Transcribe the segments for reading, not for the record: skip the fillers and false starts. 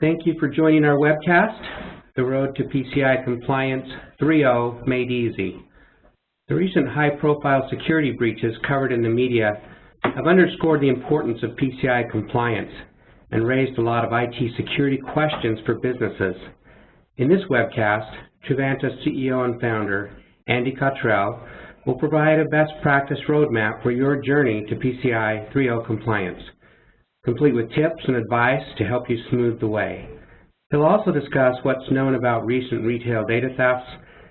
Thank you for joining our webcast, The Road to PCI Compliance 3.0 Made Easy. The recent high-profile security breaches covered in the media have underscored the importance of PCI compliance and raised a lot of IT security questions for businesses. In this webcast, Truvantis CEO and founder Andy Cottrell will provide a best practice roadmap for your journey to PCI 3.0 compliance, complete with tips and advice to help you smooth the way. He'll also discuss what's known about recent retail data thefts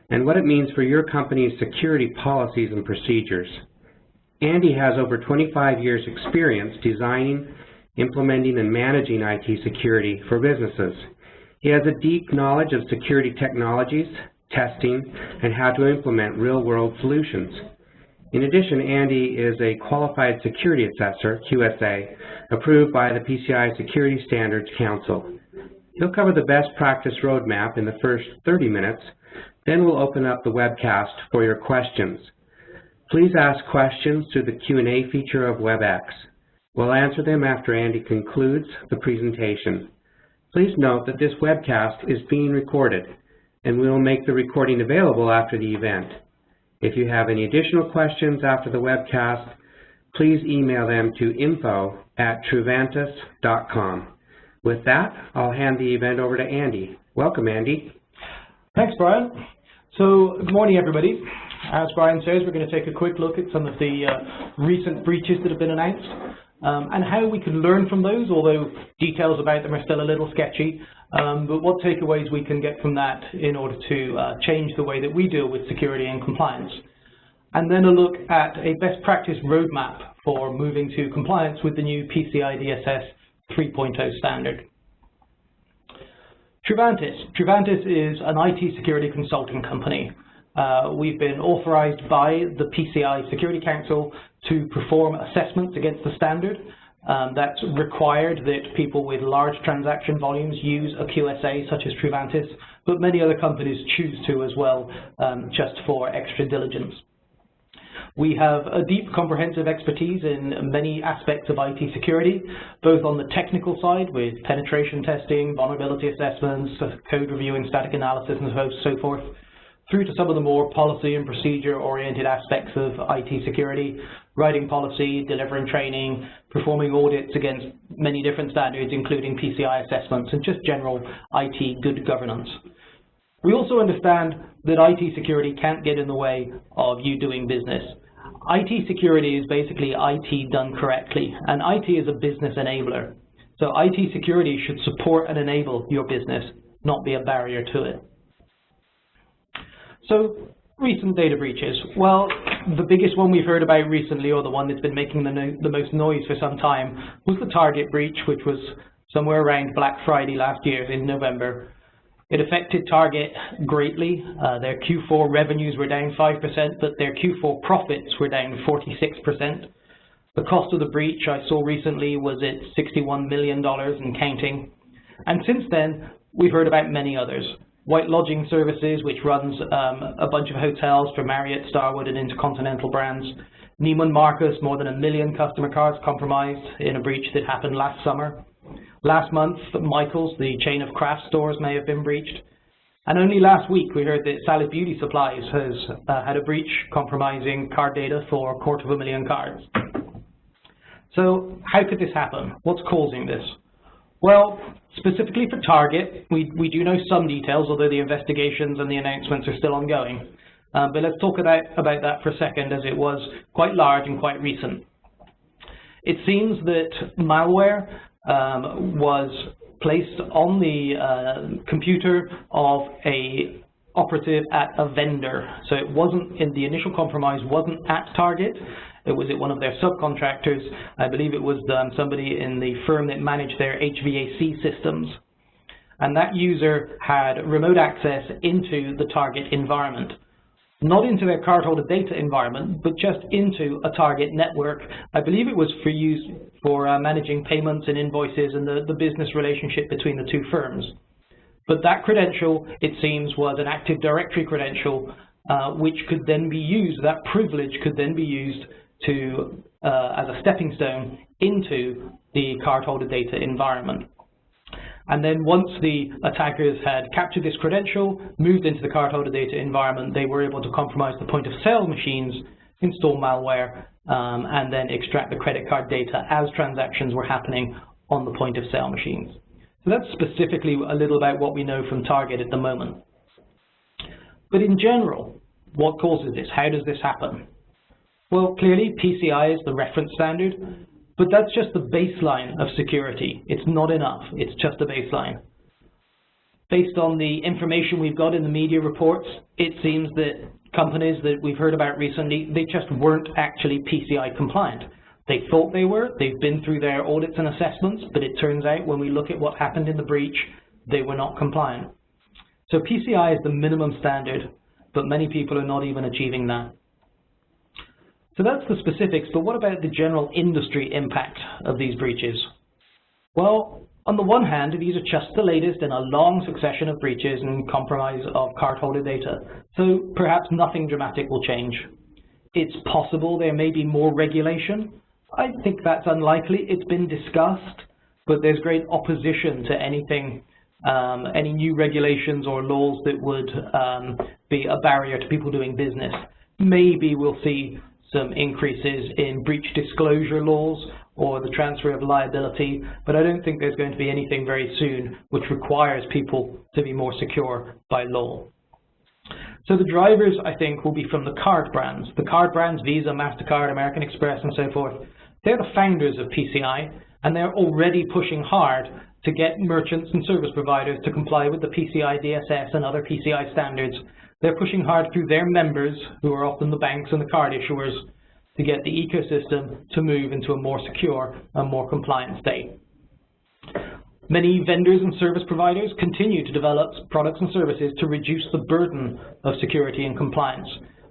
and what it means for your company's security policies and procedures. Andy has over 25 years' experience designing, implementing, and managing IT security for businesses. He has a deep knowledge of security technologies, testing, and how to implement real-world solutions. In addition, Andy is a qualified security assessor, QSA, approved by the PCI Security Standards Council. He'll cover the best practice roadmap in the first 30 minutes, then we'll open up the webcast for your questions. Please ask questions through the Q&A feature of WebEx. We'll answer them after Andy concludes the presentation. Please note that this webcast is being recorded, and we will make the recording available after the event. If you have any additional questions after the webcast, please email them to info@truvantis.com. With that, I'll hand the event over to Andy. Welcome, Andy. Thanks, Brian. So, good morning, everybody. As Brian says, we're going to take a quick look at some of the recent breaches that have been announced and how we can learn from those, although details about them are still a little sketchy. But what takeaways we can get from that in order to change the way that we deal with security and compliance. And then a look at a best practice roadmap for moving to compliance with the new PCI DSS 3.0 standard. Truvantis is an IT security consulting company. We've been authorized by the PCI Security Council to perform assessments against the standard. That's required that people with large transaction volumes use a QSA such as Truvantis, but many other companies choose to as well, just for extra diligence. We have a deep, comprehensive expertise in many aspects of IT security, both on the technical side with penetration testing, vulnerability assessments, code review and static analysis, and so forth, through to some of the more policy and procedure-oriented aspects of IT security, writing policy, delivering training, performing audits against many different standards, including PCI assessments, and just general IT good governance. We also understand that IT security can't get in the way of you doing business. IT security is basically IT done correctly, and IT is a business enabler. So IT security should support and enable your business, not be a barrier to it. So, recent data breaches. Well, the biggest one we've heard about recently, or the one that's been making the most noise for some time, was the Target breach, which was somewhere around Black Friday last year in November. It affected Target greatly. Their Q4 revenues were down 5%, but their Q4 profits were down 46%. The cost of the breach I saw recently was at $61 million and counting. And since then, we've heard about many others. White Lodging Services, which runs a bunch of hotels for Marriott, Starwood, and Intercontinental brands. Neiman Marcus, more than 1 million customer cards compromised in a breach that happened last summer. Last month, Michael's, the chain of craft stores, may have been breached. And only last week, we heard that Salad Beauty Supplies has had a breach compromising card data for 250,000 cards. So how could this happen? What's causing this? Well, specifically for Target, we do know some details, although the investigations and the announcements are still ongoing. But let's talk about that for a second, as it was quite large and quite recent. It seems that malware was placed on the computer of a operative at a vendor. So it wasn't, in the initial compromise, wasn't at Target. It was at one of their subcontractors. I believe it was somebody in the firm that managed their HVAC systems. And that user had remote access into the Target environment. Not into their cardholder data environment, but just into a Target network. I believe it was for use for managing payments and invoices and the business relationship between the two firms. But that credential, it seems, was an Active Directory credential, which could then be used, that privilege could then be used to as a stepping stone into the cardholder data environment. And then once the attackers had captured this credential, moved into the cardholder data environment, they were able to compromise the point of sale machines, install malware, and then extract the credit card data as transactions were happening on the point of sale machines. So that's specifically a little about what we know from Target at the moment. But in general, what causes this? How does this happen? Well, clearly PCI is the reference standard, but that's just the baseline of security. It's not enough. It's just a baseline. Based on the information we've got in the media reports, it seems that companies that we've heard about recently, they just weren't actually PCI compliant. They thought they were. They've been through their audits and assessments, but it turns out when we look at what happened in the breach, they were not compliant. So PCI is the minimum standard, but many people are not even achieving that. So that's the specifics, but what about the general industry impact of these breaches? Well, on the one hand, these are just the latest in a long succession of breaches and compromise of cardholder data, so perhaps nothing dramatic will change. It's possible there may be more regulation. I think that's unlikely. It's been discussed, but there's great opposition to anything, any new regulations or laws that would be a barrier to people doing business. Maybe we'll see some increases in breach disclosure laws or the transfer of liability, but I don't think there's going to be anything very soon which requires people to be more secure by law. So the drivers, I think, will be from the card brands. The card brands, Visa, MasterCard, American Express, and so forth, they're the founders of PCI, and they're already pushing hard to get merchants and service providers to comply with the PCI DSS and other PCI standards. They're pushing hard through their members, who are often the banks and the card issuers, to get the ecosystem to move into a more secure and more compliant state. Many vendors and service providers continue to develop products and services to reduce the burden of security and compliance.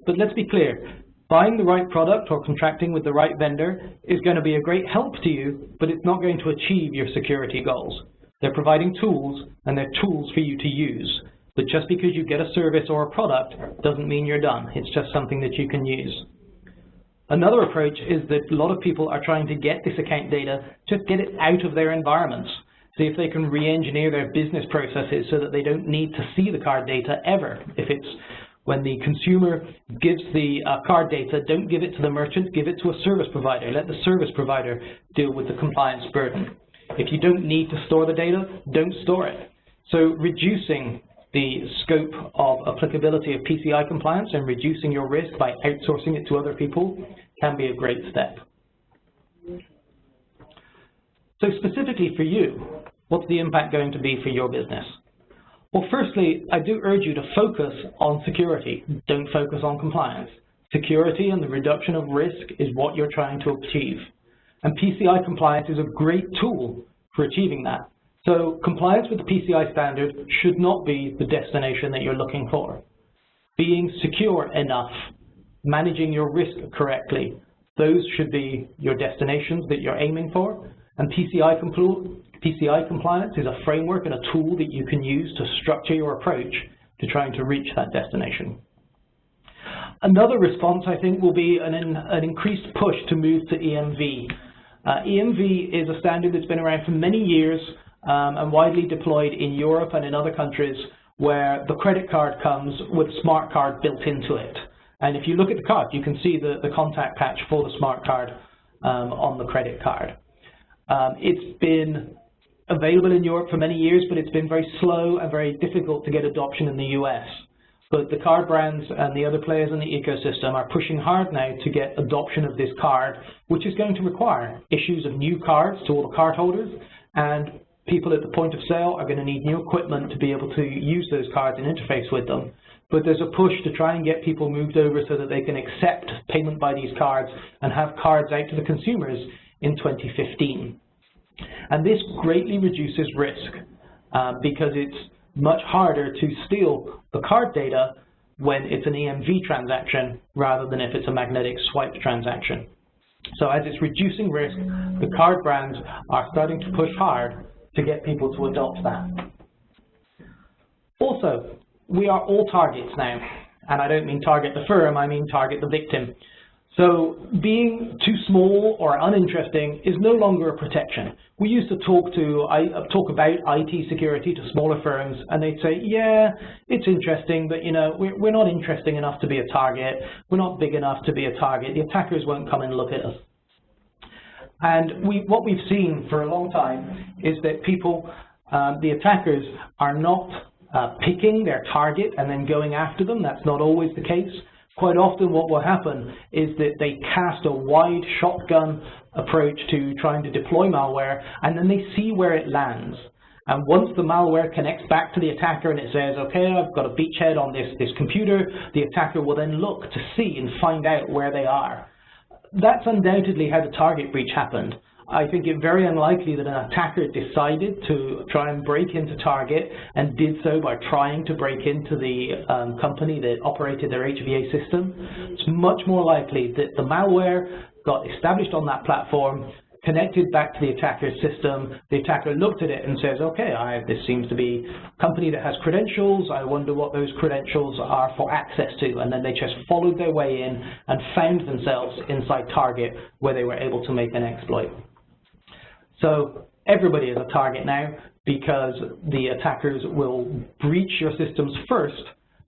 But let's be clear, buying the right product or contracting with the right vendor is going to be a great help to you, but it's not going to achieve your security goals. They're providing tools, and they're tools for you to use. But just because you get a service or a product doesn't mean you're done. It's just something that you can use. Another approach is that a lot of people are trying to get this account data, just get it out of their environments. See if they can re-engineer their business processes so that they don't need to see the card data ever. If it's when the consumer gives the card data, don't give it to the merchant, give it to a service provider. Let the service provider deal with the compliance burden. If you don't need to store the data, don't store it. So reducing the scope of applicability of PCI compliance and reducing your risk by outsourcing it to other people can be a great step. So specifically for you, what's the impact going to be for your business? Well, firstly, I do urge you to focus on security. Don't focus on compliance. Security and the reduction of risk is what you're trying to achieve. And PCI compliance is a great tool for achieving that. So compliance with the PCI standard should not be the destination that you're looking for. Being secure enough, managing your risk correctly, those should be your destinations that you're aiming for. And PCI compliance is a framework and a tool that you can use to structure your approach to trying to reach that destination. Another response, I think, will be an increased push to move to EMV. EMV is a standard that's been around for many years and widely deployed in Europe and in other countries where the credit card comes with a smart card built into it. And if you look at the card, you can see the contact patch for the smart card on the credit card. It's been available in Europe for many years, but it's been very slow and very difficult to get adoption in the US. But the card brands and the other players in the ecosystem are pushing hard now to get adoption of this card, which is going to require issues of new cards to all the cardholders, and people at the point of sale are going to need new equipment to be able to use those cards and interface with them. But there's a push to try and get people moved over so that they can accept payment by these cards and have cards out to the consumers in 2015. And this greatly reduces risk because it's much harder to steal the card data when it's an EMV transaction rather than if it's a magnetic swipe transaction. So as it's reducing risk, the card brands are starting to push hard to get people to adopt that. Also, we are all targets now, and I don't mean target the firm, I mean target the victim. So being too small or uninteresting is no longer a protection. We used to talk about IT security to smaller firms, and they'd say, yeah, it's interesting, but we're not interesting enough to be a target. We're not big enough to be a target. The attackers won't come and look at us. And what we've seen for a long time is that the attackers are not picking their target and then going after them. That's not always the case. Quite often what will happen is that they cast a wide shotgun approach to trying to deploy malware, and then they see where it lands. And once the malware connects back to the attacker and it says, okay, I've got a beachhead on this computer, the attacker will then look to see and find out where they are. That's undoubtedly how the target breach happened. I think it very unlikely that an attacker decided to try and break into Target and did so by trying to break into the company that operated their HVA system. It's much more likely that the malware got established on that platform, connected back to the attacker's system. The attacker looked at it and says, okay, this seems to be a company that has credentials. I wonder what those credentials are for access to. And then they just followed their way in and found themselves inside Target, where they were able to make an exploit. So everybody is a target now, because the attackers will breach your systems first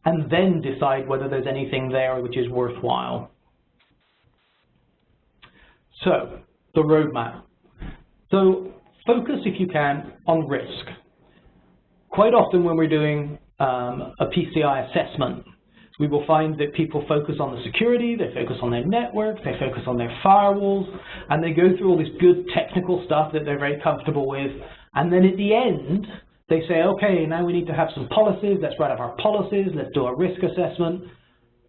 and then decide whether there's anything there which is worthwhile. So the roadmap. So focus, if you can, on risk. Quite often when we're doing a PCI assessment, we will find that people focus on the security, they focus on their network, they focus on their firewalls, and they go through all this good technical stuff that they're very comfortable with. And then at the end, they say, okay, now we need to have some policies. Let's write up our policies. Let's do a risk assessment.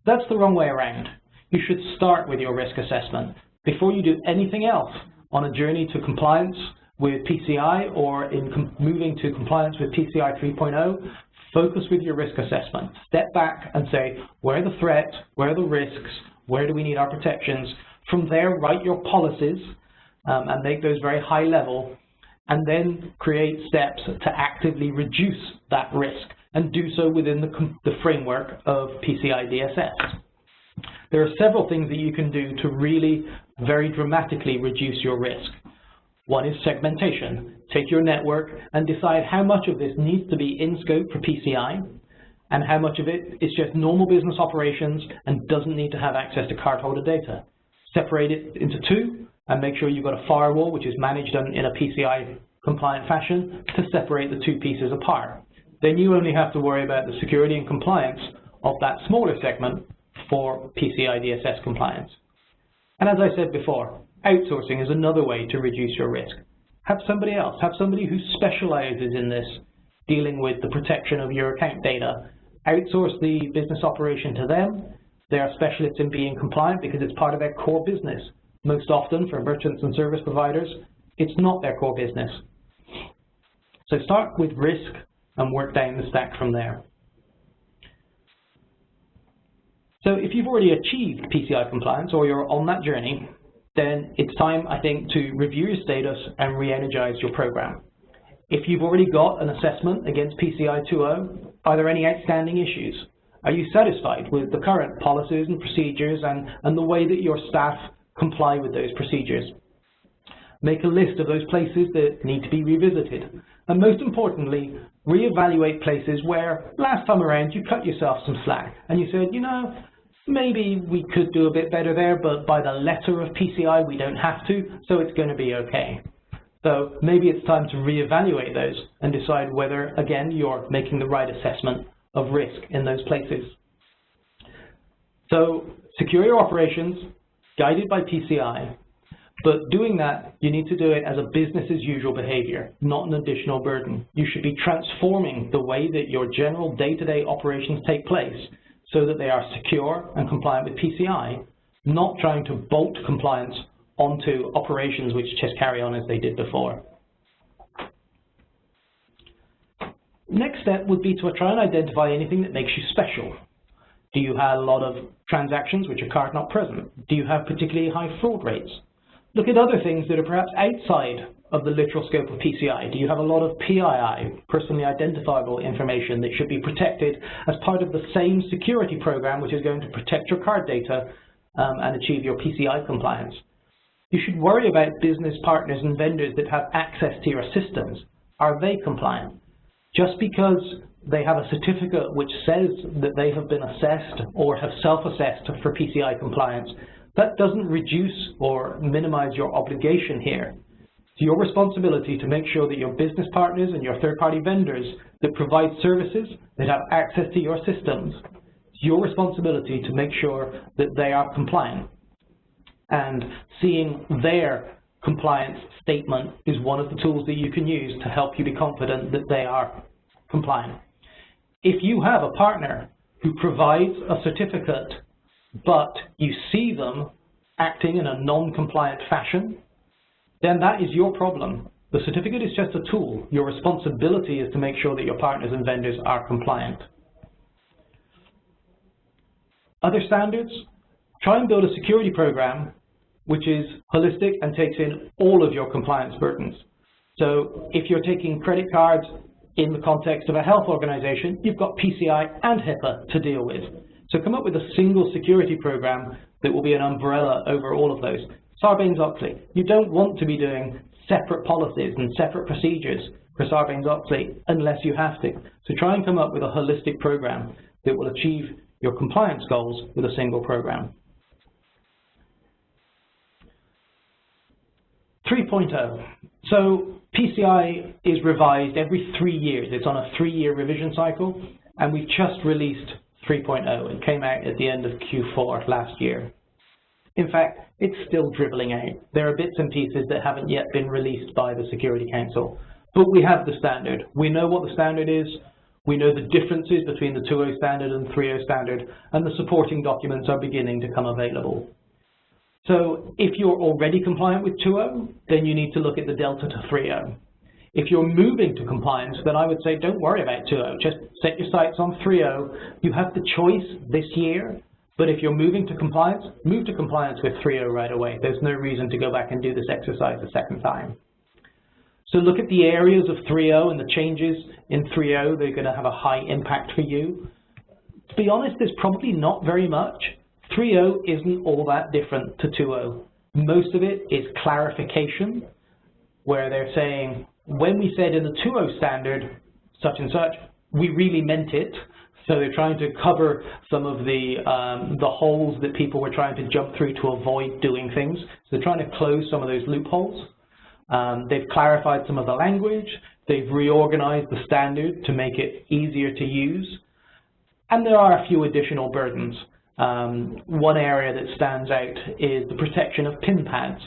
That's the wrong way around. You should start with your risk assessment. Before you do anything else on a journey to compliance with PCI or in moving to compliance with PCI 3.0, focus with your risk assessment. Step back and say, where are the threats? Where are the risks? Where do we need our protections? From there, write your policies and make those very high level, and then create steps to actively reduce that risk, and do so within the framework of PCI DSS. There are several things that you can do to really very dramatically reduce your risk. One is segmentation. Take your network and decide how much of this needs to be in scope for PCI and how much of it is just normal business operations and doesn't need to have access to cardholder data. Separate it into two and make sure you've got a firewall which is managed in a PCI compliant fashion to separate the two pieces apart. Then you only have to worry about the security and compliance of that smaller segment for PCI DSS compliance. And as I said before, outsourcing is another way to reduce your risk. Have somebody else, have somebody who specializes in this, dealing with the protection of your account data. Outsource the business operation to them. They are specialists in being compliant because it's part of their core business. Most often for merchants and service providers, it's not their core business. So start with risk and work down the stack from there. So if you've already achieved PCI compliance or you're on that journey, then it's time, I think, to review your status and re-energize your program. If you've already got an assessment against PCI 2.0, are there any outstanding issues? Are you satisfied with the current policies and procedures and the way that your staff comply with those procedures? Make a list of those places that need to be revisited. And most importantly, reevaluate places where last time around you cut yourself some slack and you said, maybe we could do a bit better there, but by the letter of PCI, we don't have to, so it's going to be okay. So maybe it's time to reevaluate those and decide whether, again, you're making the right assessment of risk in those places. So secure your operations, guided by PCI, but doing that, you need to do it as a business as usual behavior, not an additional burden. You should be transforming the way that your general day-to-day operations take place so that they are secure and compliant with PCI, not trying to bolt compliance onto operations which just carry on as they did before. Next step would be to try and identify anything that makes you special. Do you have a lot of transactions which are card not present? Do you have particularly high fraud rates? Look at other things that are perhaps outside of the literal scope of PCI. Do you have a lot of PII, personally identifiable information, that should be protected as part of the same security program which is going to protect your card data and achieve your PCI compliance. You should worry about business partners and vendors that have access to your systems. Are they compliant? Just because they have a certificate which says that they have been assessed or have self-assessed for PCI compliance, that doesn't reduce or minimize your obligation here. It's your responsibility to make sure that your business partners and your third-party vendors that provide services that have access to your systems, it's your responsibility to make sure that they are compliant. And seeing their compliance statement is one of the tools that you can use to help you be confident that they are compliant. If you have a partner who provides a certificate, but you see them acting in a non-compliant fashion, then that is your problem. The certificate is just a tool. Your responsibility is to make sure that your partners and vendors are compliant. Other standards, try and build a security program which is holistic and takes in all of your compliance burdens. So if you're taking credit cards in the context of a health organization, you've got PCI and HIPAA to deal with. So come up with a single security program that will be an umbrella over all of those. Sarbanes-Oxley, you don't want to be doing separate policies and separate procedures for Sarbanes-Oxley unless you have to. So try and come up with a holistic program that will achieve your compliance goals with a single program. 3.0. So PCI is revised every 3 years. It's on a 3-year revision cycle, and we just released 3.0. It came out at the end of Q4 last year. In fact, it's still dribbling out. There are bits and pieces that haven't yet been released by the Security Council, but we have the standard. We know what the standard is. We know the differences between the 2.0 standard and 3.0 standard, and the supporting documents are beginning to come available. So if you're already compliant with 2.0, then you need to look at the delta to 3.0. If you're moving to compliance, then I would say don't worry about 2.0. Just set your sights on 3.0. You have the choice this year, but if you're moving to compliance, move to compliance with 3.0 right away. There's no reason to go back and do this exercise a second time. So look at the areas of 3.0 and the changes in 3.0 that are going to have a high impact for you. To be honest, there's probably not very much. 3.0 isn't all that different to 2.0. Most of it is clarification, where they're saying, when we said in the 2.0 standard, such and such, we really meant it. So they're trying to cover some of the holes that people were trying to jump through to avoid doing things. So they're trying to close some of those loopholes. They've clarified some of the language. They've reorganized the standard to make it easier to use. And there are a few additional burdens. One area that stands out is the protection of PIN pads,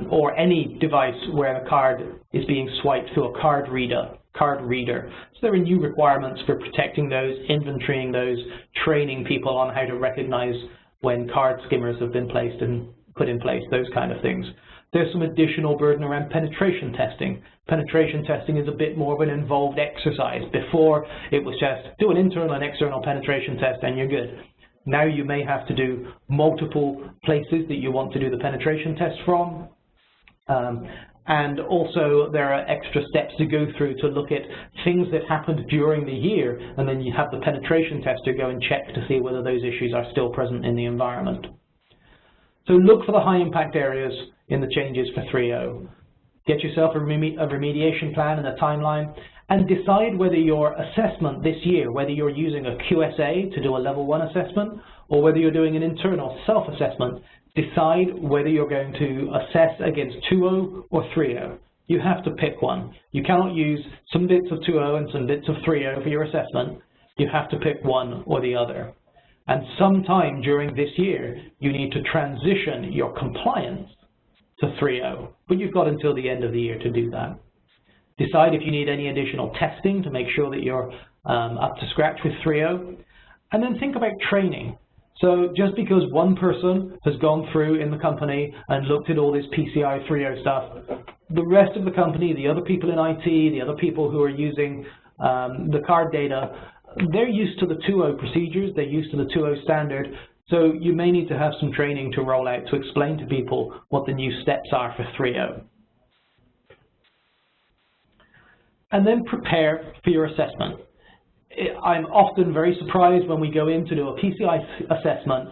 or any device where the card is being swiped through a card reader. So there are new requirements for protecting those, inventorying those, training people on how to recognize when card skimmers have been placed and put in place, those kind of things. There's some additional burden around penetration testing. Penetration testing is a bit more of an involved exercise. Before, it was just do an internal and external penetration test and you're good. Now you may have to do multiple places that you want to do the penetration test from. And also there are extra steps to go through to look at things that happened during the year, and then you have the penetration tester go and check to see whether those issues are still present in the environment. So look for the high impact areas in the changes for 3.0. Get yourself a remediation plan and a timeline, and decide whether your assessment this year, whether you're using a QSA to do a level 1 assessment, or whether you're doing an internal self-assessment. Decide whether you're going to assess against 2.0 or 3.0. You have to pick one. You cannot use some bits of 2.0 and some bits of 3.0 for your assessment. You have to pick one or the other. And sometime during this year, you need to transition your compliance to 3.0, but you've got until the end of the year to do that. Decide if you need any additional testing to make sure that you're up to scratch with 3.0, and then think about training. So just because one person has gone through in the company and looked at all this PCI 3.0 stuff, the rest of the company, the other people in IT, the other people who are using the card data, they're used to the 2.0 procedures, they're used to the 2.0 standard, so you may need to have some training to roll out to explain to people what the new steps are for 3.0. And then prepare for your assessment. I'm often very surprised when we go in to do a PCI assessment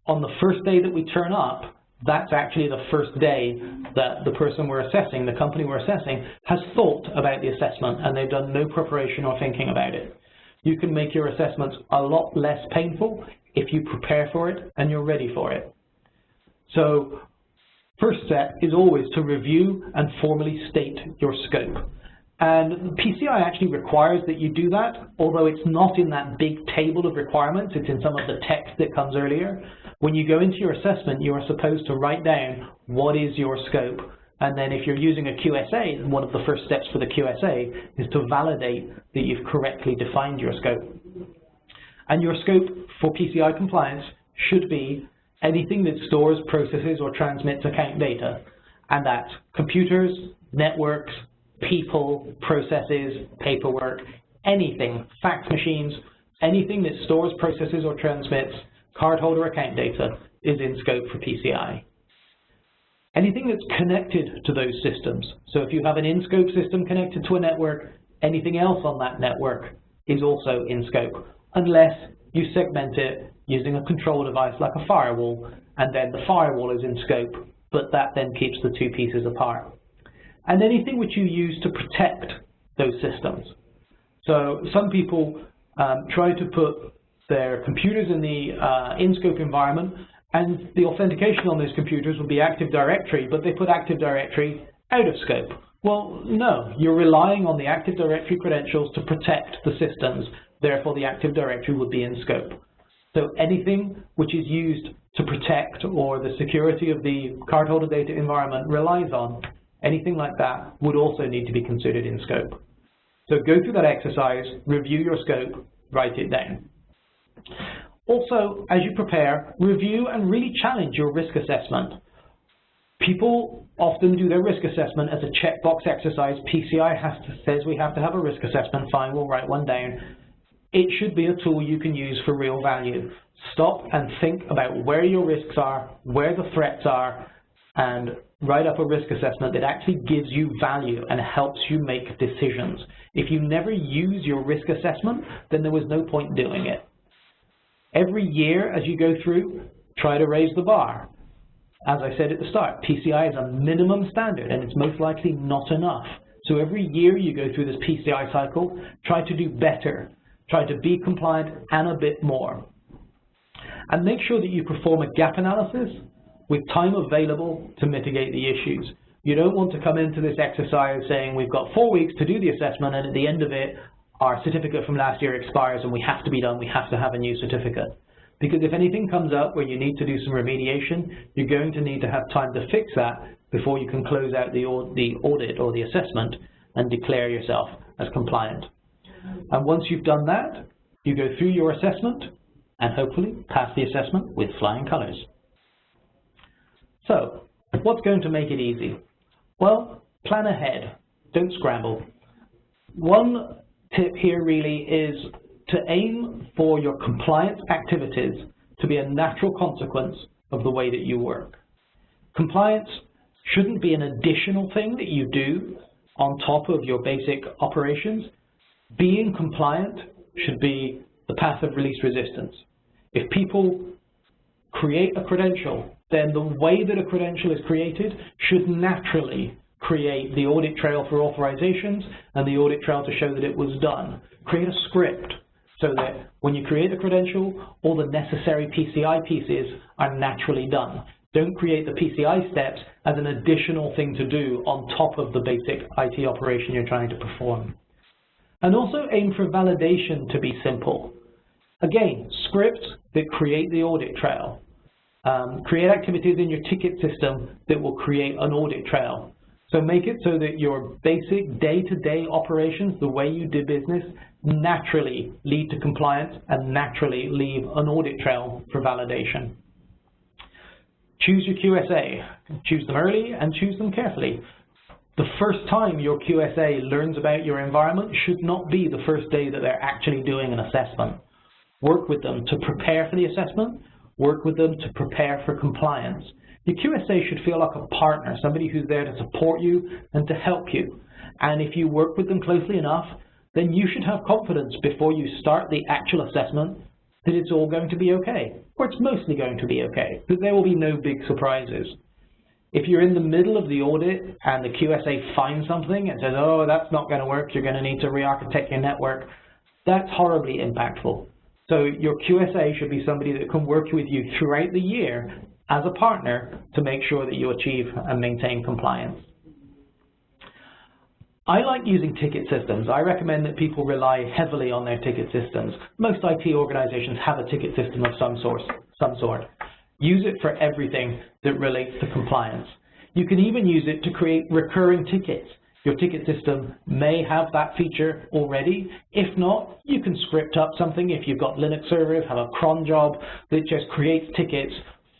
on the first day that we turn up, that's actually the first day that the person we're assessing, the company we're assessing, has thought about the assessment and they've done no preparation or thinking about it. You can make your assessments a lot less painful if you prepare for it and you're ready for it. So first step is always to review and formally state your scope. And PCI actually requires that you do that, although it's not in that big table of requirements, it's in some of the text that comes earlier. When you go into your assessment, you are supposed to write down what is your scope. And then if you're using a QSA, one of the first steps for the QSA is to validate that you've correctly defined your scope. And your scope for PCI compliance should be anything that stores, processes, or transmits account data. And that's computers, networks, people, processes, paperwork, anything, fax machines, anything that stores, processes, or transmits cardholder account data is in scope for PCI. Anything that's connected to those systems, so if you have an in-scope system connected to a network, anything else on that network is also in scope, unless you segment it using a control device like a firewall, and then the firewall is in scope, but that then keeps the two pieces apart. And anything which you use to protect those systems. So some people try to put their computers in the in-scope environment, and the authentication on those computers will be Active Directory, but they put Active Directory out of scope. Well, no, you're relying on the Active Directory credentials to protect the systems, therefore the Active Directory would be in scope. So anything which is used to protect or the security of the cardholder data environment relies on, anything like that would also need to be considered in scope. So go through that exercise, review your scope, write it down. Also, as you prepare, review and really challenge your risk assessment. People often do their risk assessment as a checkbox exercise. PCI says we have to have a risk assessment. Fine, we'll write one down. It should be a tool you can use for real value. Stop and think about where your risks are, where the threats are, and write up a risk assessment that actually gives you value and helps you make decisions. If you never use your risk assessment, then there was no point doing it. Every year as you go through, try to raise the bar. As I said at the start, PCI is a minimum standard and it's most likely not enough. So every year you go through this PCI cycle, try to do better. Try to be compliant and a bit more. And make sure that you perform a gap analysis with time available to mitigate the issues. You don't want to come into this exercise saying we've got 4 weeks to do the assessment and at the end of it our certificate from last year expires and we have to be done, we have to have a new certificate. Because if anything comes up where you need to do some remediation, you're going to need to have time to fix that before you can close out the audit or the assessment and declare yourself as compliant. And once you've done that, you go through your assessment and hopefully pass the assessment with flying colors. So, what's going to make it easy? Well, plan ahead, don't scramble. One tip here really is to aim for your compliance activities to be a natural consequence of the way that you work. Compliance shouldn't be an additional thing that you do on top of your basic operations. Being compliant should be the path of least resistance. If people create a credential, then the way that a credential is created should naturally create the audit trail for authorizations and the audit trail to show that it was done. Create a script so that when you create a credential, all the necessary PCI pieces are naturally done. Don't create the PCI steps as an additional thing to do on top of the basic IT operation you're trying to perform. And also aim for validation to be simple. Again, scripts that create the audit trail. Create activities in your ticket system that will create an audit trail. So make it so that your basic day-to-day operations, the way you do business, naturally lead to compliance and naturally leave an audit trail for validation. Choose your QSA. Choose them early and choose them carefully. The first time your QSA learns about your environment should not be the first day that they're actually doing an assessment. Work with them to prepare for the assessment. Work with them to prepare for compliance. Your QSA should feel like a partner, somebody who's there to support you and to help you. And if you work with them closely enough, then you should have confidence before you start the actual assessment that it's all going to be okay. or it's mostly going to be okay, because there will be no big surprises. If you're in the middle of the audit and the QSA finds something and says, oh, that's not going to work, you're going to need to re-architect your network, that's horribly impactful. So your QSA should be somebody that can work with you throughout the year as a partner to make sure that you achieve and maintain compliance. I like using ticket systems. I recommend that people rely heavily on their ticket systems. Most IT organizations have a ticket system of some sort. Use it for everything that relates to compliance. You can even use it to create recurring tickets. Your ticket system may have that feature already. If not, you can script up something. If you've got Linux servers, have a cron job that just creates tickets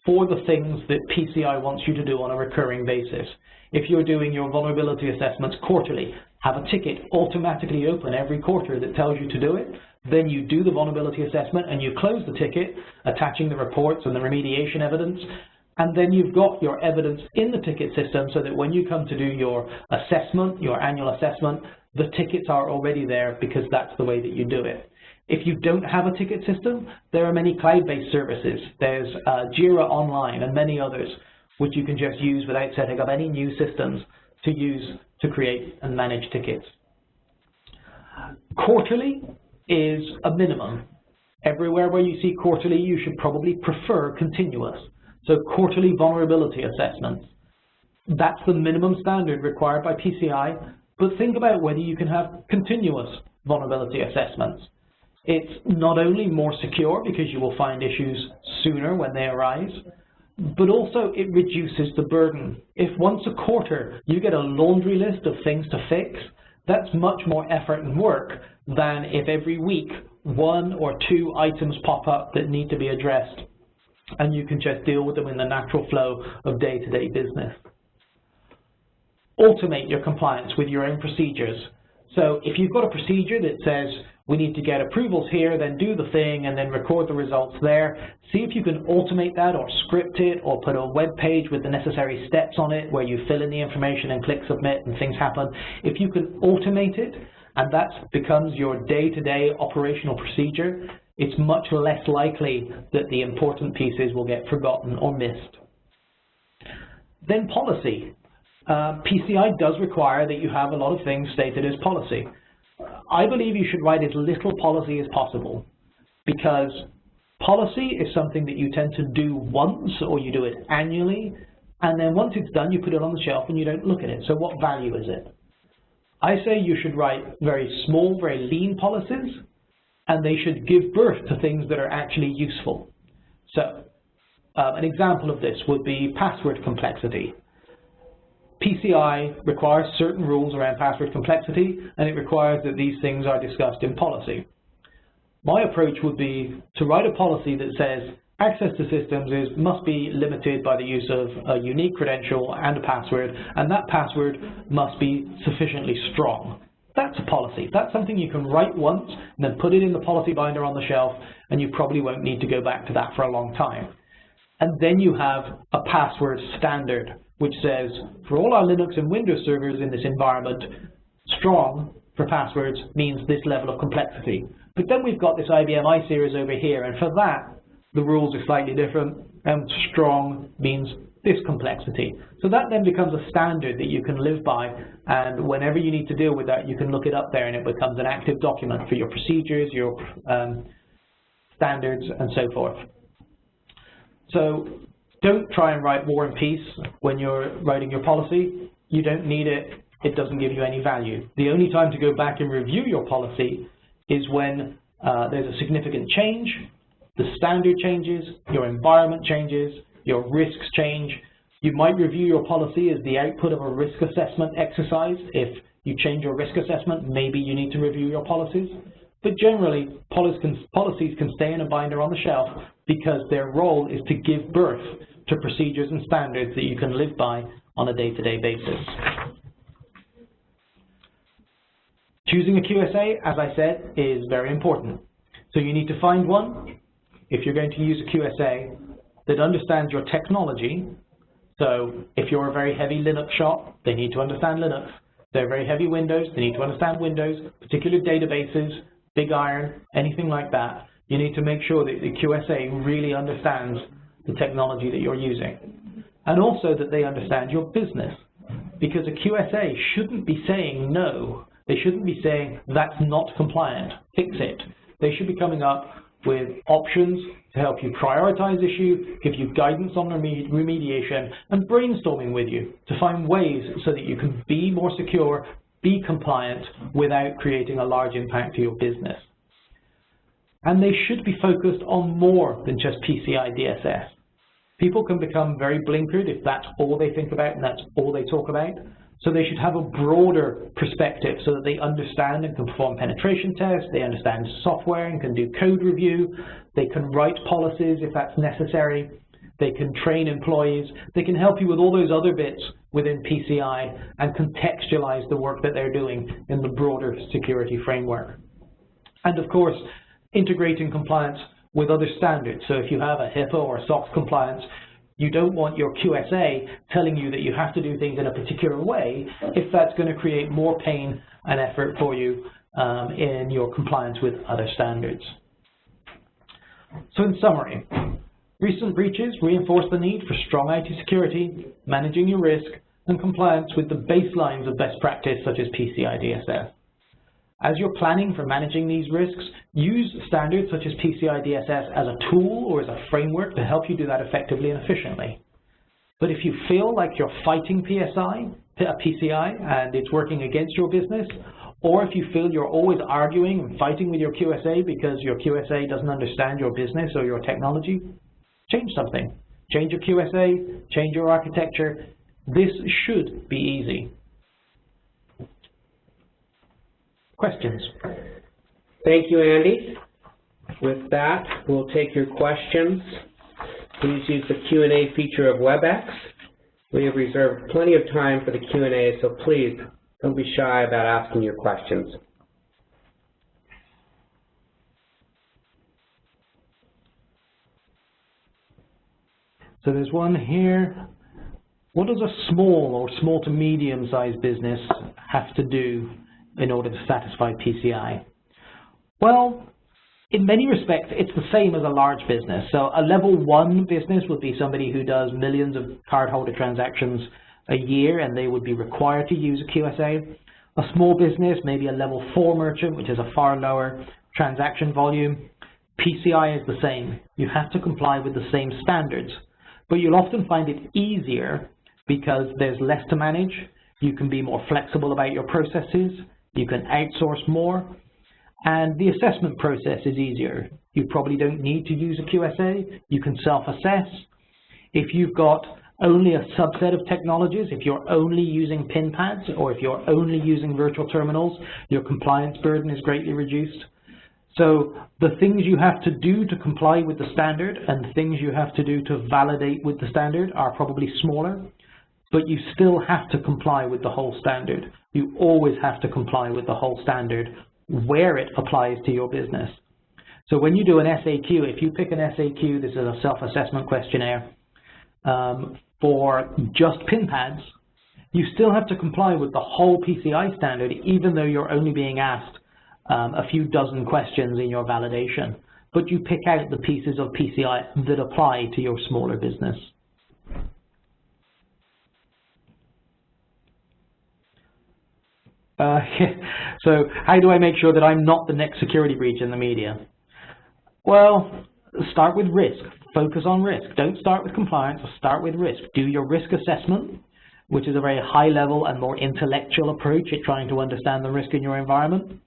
for the things that PCI wants you to do on a recurring basis. If you're doing your vulnerability assessments quarterly, have a ticket automatically open every quarter that tells you to do it. Then you do the vulnerability assessment and you close the ticket, attaching the reports and the remediation evidence. And then you've got your evidence in the ticket system so that when you come to do your assessment, your annual assessment, the tickets are already there because that's the way that you do it. If you don't have a ticket system, there are many cloud-based services. There's Jira Online and many others, which you can just use without setting up any new systems to use to create and manage tickets. Quarterly is a minimum. Everywhere where you see quarterly, you should probably prefer continuous. So quarterly vulnerability assessments. That's the minimum standard required by PCI, but think about whether you can have continuous vulnerability assessments. It's not only more secure because you will find issues sooner when they arise, but also it reduces the burden. If once a quarter you get a laundry list of things to fix, that's much more effort and work than if every week 1 or 2 items pop up that need to be addressed, and you can just deal with them in the natural flow of day-to-day business. Automate your compliance with your own procedures. So if you've got a procedure that says we need to get approvals here, then do the thing, and then record the results there, see if you can automate that or script it or put a web page with the necessary steps on it where you fill in the information and click submit and things happen. If you can automate it and that becomes your day-to-day operational procedure, it's much less likely that the important pieces will get forgotten or missed. Then policy. PCI does require that you have a lot of things stated as policy. I believe you should write as little policy as possible, because policy is something that you tend to do once or you do it annually, and then once it's done you put it on the shelf and you don't look at it. So what value is it? I say you should write very small, very lean policies, and they should give birth to things that are actually useful. So an example of this would be password complexity. PCI requires certain rules around password complexity, and it requires that these things are discussed in policy. My approach would be to write a policy that says access to systems must be limited by the use of a unique credential and a password, and that password must be sufficiently strong. That's a policy. That's something you can write once and then put it in the policy binder on the shelf, and you probably won't need to go back to that for a long time. And then you have a password standard, which says, for all our Linux and Windows servers in this environment, strong for passwords means this level of complexity. But then we've got this IBM iSeries over here, and for that, the rules are slightly different, and strong means this complexity. So that then becomes a standard that you can live by, and whenever you need to deal with that, you can look it up there, and it becomes an active document for your procedures, your standards, and so forth. So don't try and write War and Peace when you're writing your policy. You don't need it. It doesn't give you any value. The only time to go back and review your policy is when there's a significant change, the standard changes, your environment changes, your risks change. You might review your policy as the output of a risk assessment exercise. If you change your risk assessment, maybe you need to review your policies. But generally, policies can stay in a binder on the shelf because their role is to give birth to procedures and standards that you can live by on a day-to-day basis. Choosing a QSA, as I said, is very important. So you need to find one, if you're going to use a QSA, that understands your technology. So if you're a very heavy Linux shop, they need to understand Linux. If they're very heavy Windows, they need to understand Windows, particular databases, big iron, anything like that. You need to make sure that the QSA really understands the technology that you're using, and also that they understand your business, because a QSA shouldn't be saying no. They shouldn't be saying that's not compliant, fix it. They should be coming up with options to help you prioritize issue, give you guidance on remediation, and brainstorming with you to find ways so that you can be more secure, be compliant without creating a large impact to your business. And they should be focused on more than just PCI DSS. People can become very blinkered if that's all they think about and that's all they talk about. So they should have a broader perspective so that they understand and can perform penetration tests, they understand software and can do code review, they can write policies if that's necessary, they can train employees, they can help you with all those other bits within PCI and contextualize the work that they're doing in the broader security framework. And of course, integrating compliance with other standards. So if you have a HIPAA or a SOX compliance, you don't want your QSA telling you that you have to do things in a particular way if that's going to create more pain and effort for you in your compliance with other standards. So in summary, recent breaches reinforce the need for strong IT security, managing your risk, and compliance with the baselines of best practice such as PCI DSS. As you're planning for managing these risks, use standards such as PCI DSS as a tool or as a framework to help you do that effectively and efficiently. But if you feel like you're fighting PCI and it's working against your business, or if you feel you're always arguing and fighting with your QSA because your QSA doesn't understand your business or your technology, change something. Change your QSA, change your architecture. This should be easy. Questions? Thank you, Andy. With that, we'll take your questions. Please use the Q&A feature of WebEx. We have reserved plenty of time for the Q&A, so please don't be shy about asking your questions. So there's one here. What does a small or small to medium-sized business have to do in order to satisfy PCI? Well, in many respects, it's the same as a large business. So a level 1 business would be somebody who does millions of cardholder transactions a year, and they would be required to use a QSA. A small business, maybe a level 4 merchant, which is a far lower transaction volume. PCI is the same. You have to comply with the same standards, but you'll often find it easier because there's less to manage. You can be more flexible about your processes. You can outsource more, and the assessment process is easier. You probably don't need to use a QSA. You can self-assess. If you've got only a subset of technologies, if you're only using PIN pads or if you're only using virtual terminals, your compliance burden is greatly reduced. So the things you have to do to comply with the standard and the things you have to do to validate with the standard are probably smaller, but you still have to comply with the whole standard. You always have to comply with the whole standard where it applies to your business. So when you do an SAQ, if you pick an SAQ, this is a self-assessment questionnaire, for just PIN pads, you still have to comply with the whole PCI standard, even though you're only being asked a few dozen questions in your validation. But you pick out the pieces of PCI that apply to your smaller business. So how do I make sure that I'm not the next security breach in the media? Well, start with risk. Focus on risk. Don't start with compliance. Start with risk. Do your risk assessment, which is a very high level and more intellectual approach at trying to understand the risk in your environment.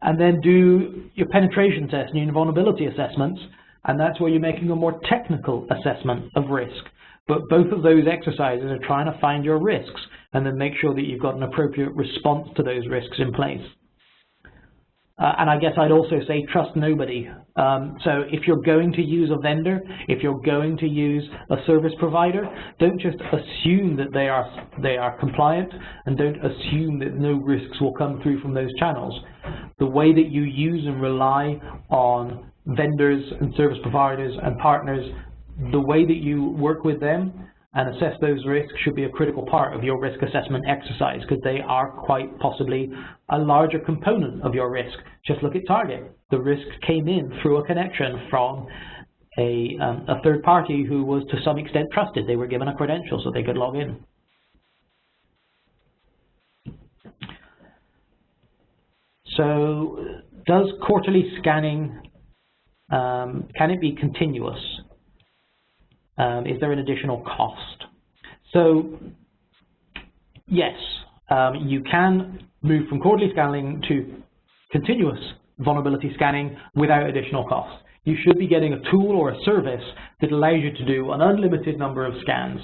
And then do your penetration test and your vulnerability assessments, and that's where you're making a more technical assessment of risk. But both of those exercises are trying to find your risks and then make sure that you've got an appropriate response to those risks in place. And I guess I'd also say trust nobody. So if you're going to use a vendor, if you're going to use a service provider, don't just assume that they are compliant, and don't assume that no risks will come through from those channels. The way that you use and rely on vendors and service providers and partners, the way that you work with them and assess those risks should be a critical part of your risk assessment exercise, because they are quite possibly a larger component of your risk. Just look at Target. The risk came in through a connection from a third party who was to some extent trusted. They were given a credential so they could log in. So does quarterly scanning, can it be continuous? Is there an additional cost? So yes, you can move from quarterly scanning to continuous vulnerability scanning without additional cost. You should be getting a tool or a service that allows you to do an unlimited number of scans.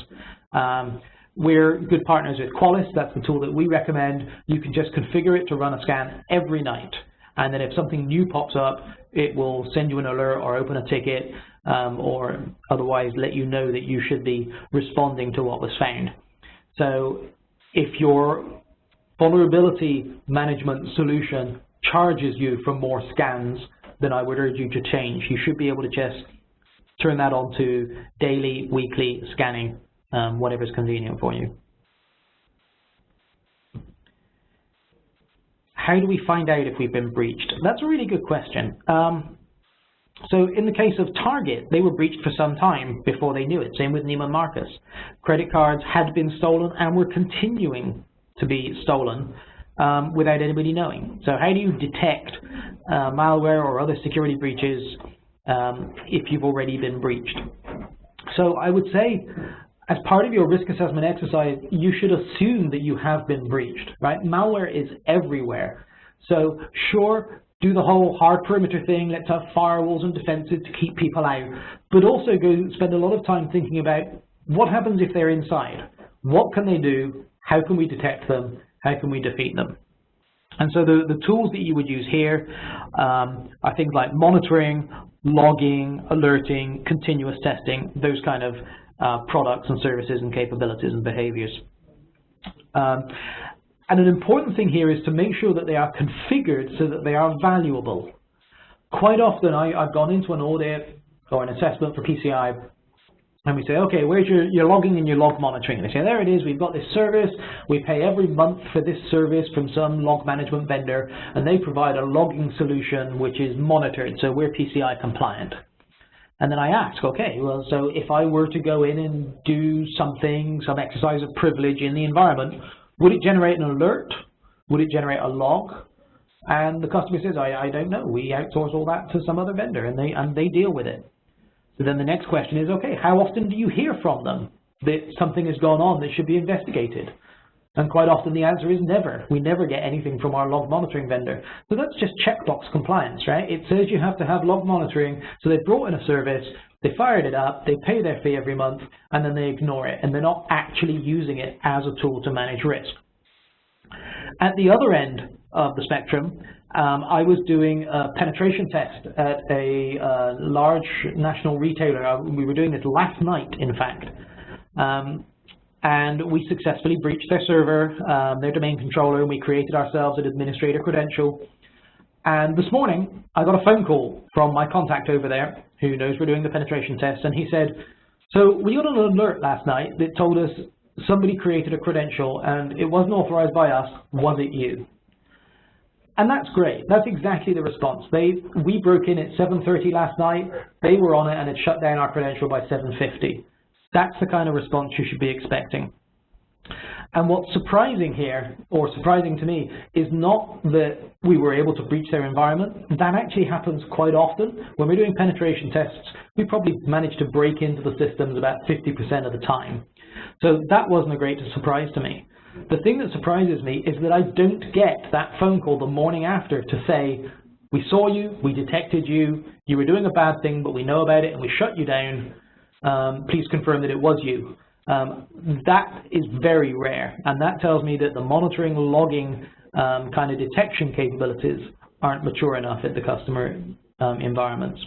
We're good partners with Qualys. That's the tool that we recommend. You can just configure it to run a scan every night. And then if something new pops up, it will send you an alert or open a ticket or otherwise let you know that you should be responding to what was found. So if your vulnerability management solution charges you for more scans, then I would urge you to change. You should be able to just turn that on to daily, weekly scanning, whatever's convenient for you. How do we find out if we've been breached? That's a really good question. So in the case of Target, they were breached for some time before they knew it. Same with Neiman Marcus. Credit cards had been stolen and were continuing to be stolen without anybody knowing. So how do you detect malware or other security breaches if you've already been breached? So I would say, as part of your risk assessment exercise, you should assume that you have been breached, right? Malware is everywhere. So sure, do the whole hard perimeter thing, let's have firewalls and defenses to keep people out, but also go spend a lot of time thinking about what happens if they're inside? What can they do? How can we detect them? How can we defeat them? And so the tools that you would use here are things like monitoring, logging, alerting, continuous testing, those kind of products and services and capabilities and behaviors. And an important thing here is to make sure that they are configured so that they are valuable. Quite often I've gone into an audit or an assessment for PCI and we say, okay, where's your logging and your log monitoring? And they say, there it is, we've got this service, we pay every month for this service from some log management vendor, and they provide a logging solution which is monitored, so we're PCI compliant. And then I ask, okay, well, so if I were to go in and do something, some exercise of privilege in the environment, would it generate an alert? Would it generate a log? And the customer says, I don't know. We outsource all that to some other vendor, and they deal with it. So then the next question is, okay, how often do you hear from them that something has gone on that should be investigated? And quite often the answer is never. We never get anything from our log monitoring vendor. So that's just checkbox compliance, right? It says you have to have log monitoring, so they brought in a service, they fired it up, they pay their fee every month, and then they ignore it, and they're not actually using it as a tool to manage risk. At the other end of the spectrum, I was doing a penetration test at a large national retailer. We were doing this last night, in fact. And we successfully breached their server, their domain controller, and we created ourselves an administrator credential. And this morning, I got a phone call from my contact over there who knows we're doing the penetration test, and he said, so we got an alert last night that told us somebody created a credential and it wasn't authorized by us, was it you? And that's great. That's exactly the response. We broke in at 7:30 last night, they were on it and it shut down our credential by 7:50. That's the kind of response you should be expecting. And what's surprising here, or surprising to me, is not that we were able to breach their environment. That actually happens quite often. When we're doing penetration tests, we probably manage to break into the systems about 50% of the time. So that wasn't a great surprise to me. The thing that surprises me is that I don't get that phone call the morning after to say, we saw you, we detected you, you were doing a bad thing, but we know about it and we shut you down. Please confirm that it was you. That is very rare, and that tells me that the monitoring, logging kind of detection capabilities aren't mature enough at the customer environments.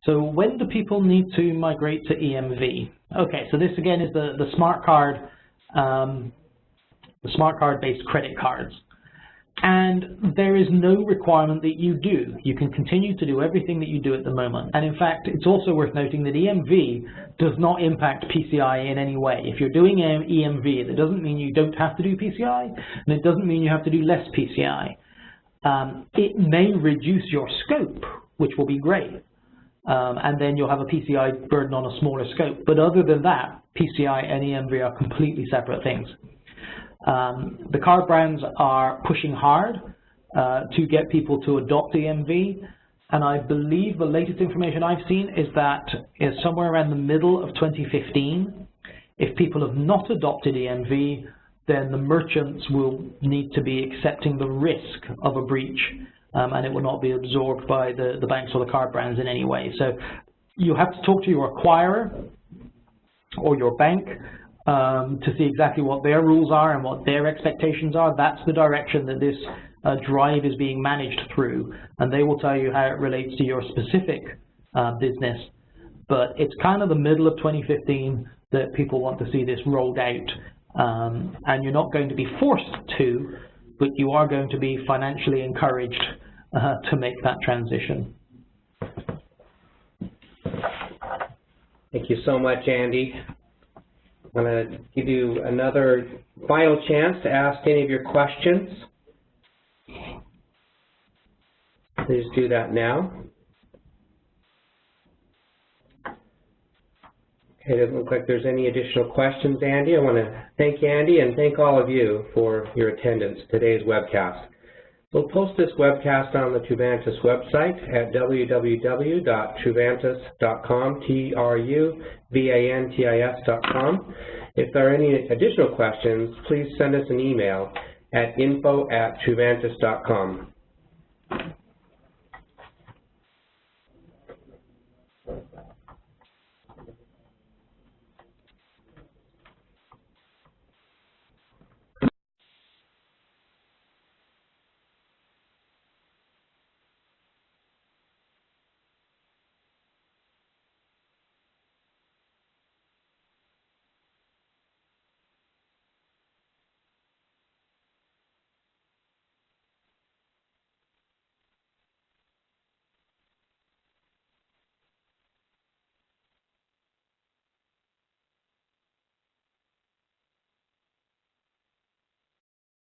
So when do people need to migrate to EMV? Okay, so this again is the smart card based credit cards. And there is no requirement that you do. You can continue to do everything that you do at the moment. And in fact, it's also worth noting that EMV does not impact PCI in any way. If you're doing EMV, that doesn't mean you don't have to do PCI, and it doesn't mean you have to do less PCI. It may reduce your scope, which will be great. And then you'll have a PCI burden on a smaller scope. But other than that, PCI and EMV are completely separate things. The card brands are pushing hard to get people to adopt EMV, and I believe the latest information I've seen is that is somewhere around the middle of 2015. If people have not adopted EMV, then the merchants will need to be accepting the risk of a breach, and it will not be absorbed by the banks or the card brands in any way. So you have to talk to your acquirer or your bank to see exactly what their rules are and what their expectations are. That's the direction that this drive is being managed through, and they will tell you how it relates to your specific business. But it's kind of the middle of 2015 that people want to see this rolled out, and you're not going to be forced to, but you are going to be financially encouraged to make that transition. Thank you so much, Andy. I'm going to give you another final chance to ask any of your questions. Please do that now. Okay, it doesn't look like there's any additional questions, Andy. I want to thank Andy and thank all of you for your attendance to today's webcast. We'll post this webcast on the Truvantis website at www.truvantis.com, Truvantis.com. If there are any additional questions, please send us an email at info@truvantis.com.